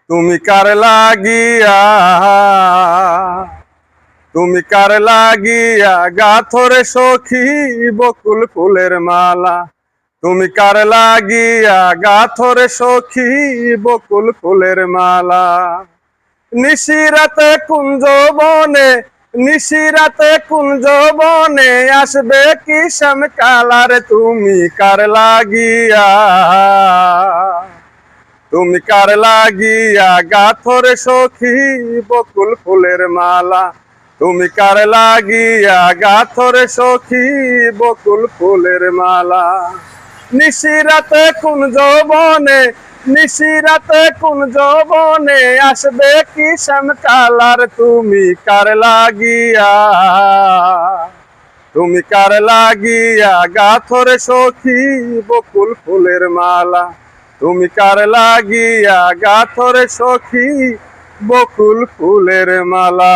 তুমি কার লাগিয়া তুমি কার লাগিয়া গাথরে সখী বকুল ফুলের মালা। তুমি কার লাগিয়া গাথরে সখী বকুল ফুলের মালা। নিশিরাতে কুঞ্জ বনে নিশিরাতে কুঞ্জ বনে আসবে কি শ্যামকালার। তুমি কার লাগিয়া তুমি কার লাগিয়া গাথরে সখী বকুল ফুলের মালা। তুমি কার লাগিয়া গাথরে সখী বকুল ফুলের মালা। নিশিরাতে কুঞ্জ বনে নিশিরাতে কুঞ্জ বনে আসবে কি শ্যামকালার। তুমি কার লাগিয়া তুমি কার লাগিয়া গাথরে সখী বকুল ফুলের মালা। তুমি কার লাগিয়া গাথরে সখী বকুল ফুলের মালা।